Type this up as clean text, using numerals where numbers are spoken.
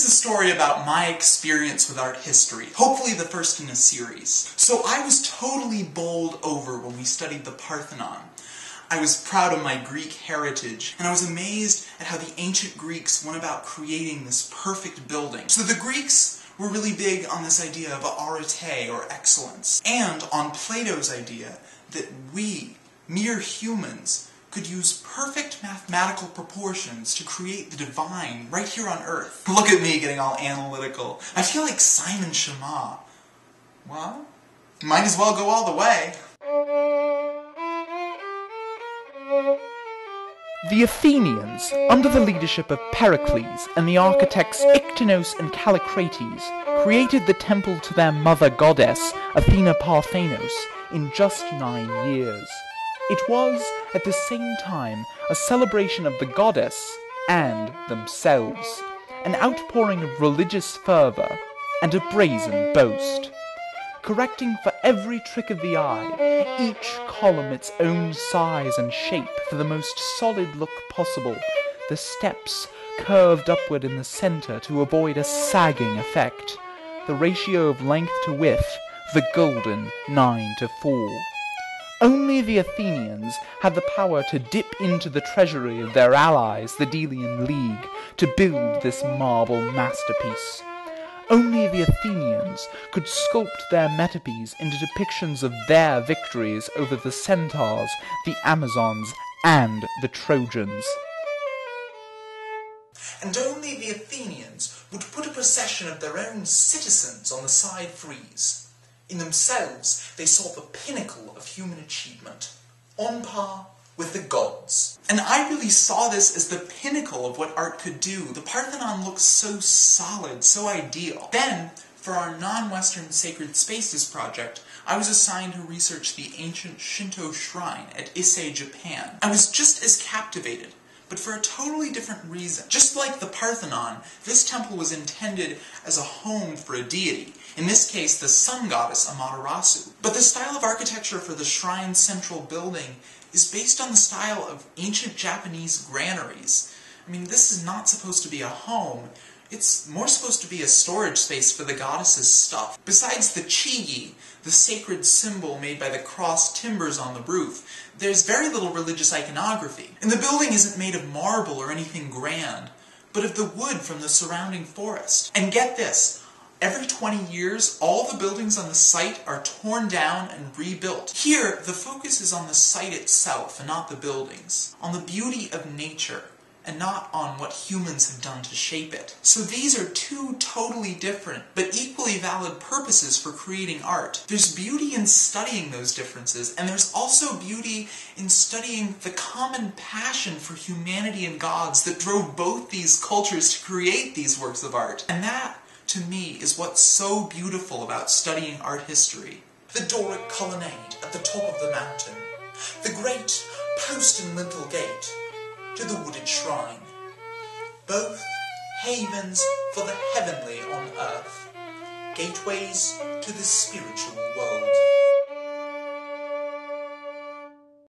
the story about my experience with art history, hopefully the first in a series. So I was totally bowled over when we studied the Parthenon. I was proud of my Greek heritage, and I was amazed at how the ancient Greeks went about creating this perfect building. So the Greeks were really big on this idea of arete, or excellence, and on Plato's idea that we, mere humans, could use perfect mathematical proportions to create the divine right here on Earth. Look at me getting all analytical. I feel like Simon Schama. Well, might as well go all the way. The Athenians, under the leadership of Pericles and the architects Ictinos and Callicrates, created the temple to their mother goddess, Athena Parthenos, in just 9 years. It was, at the same time, a celebration of the goddess and themselves, an outpouring of religious fervour, and a brazen boast. Correcting for every trick of the eye, each column its own size and shape for the most solid look possible, the steps curved upward in the centre to avoid a sagging effect, the ratio of length to width, the golden 9:4. Only the Athenians had the power to dip into the treasury of their allies, the Delian League, to build this marble masterpiece. Only the Athenians could sculpt their metopes into depictions of their victories over the Centaurs, the Amazons, and the Trojans. And only the Athenians would put a procession of their own citizens on the side frieze. In themselves, they saw the pinnacle of human achievement, on par with the gods. And I really saw this as the pinnacle of what art could do. The Parthenon looks so solid, so ideal. Then, for our non-Western Sacred Spaces project, I was assigned to research the ancient Shinto shrine at Ise, Japan. I was just as captivated, but for a totally different reason. Just like the Parthenon, this temple was intended as a home for a deity, in this case the sun goddess Amaterasu. But the style of architecture for the shrine's central building is based on the style of ancient Japanese granaries. I mean, this is not supposed to be a home. It's more supposed to be a storage space for the goddess's stuff. Besides the chigi, the sacred symbol made by the crossed timbers on the roof, there's very little religious iconography. And the building isn't made of marble or anything grand, but of the wood from the surrounding forest. And get this, every 20 years, all the buildings on the site are torn down and rebuilt. Here, the focus is on the site itself and not the buildings, on the beauty of nature, and not on what humans have done to shape it. So these are two totally different, but equally valid purposes for creating art. There's beauty in studying those differences, and there's also beauty in studying the common passion for humanity and gods that drove both these cultures to create these works of art. And that, to me, is what's so beautiful about studying art history. The Doric colonnade at the top of the mountain, the great post and lintel gate, to the wooded shrine, both havens for the heavenly on earth, gateways to the spiritual world.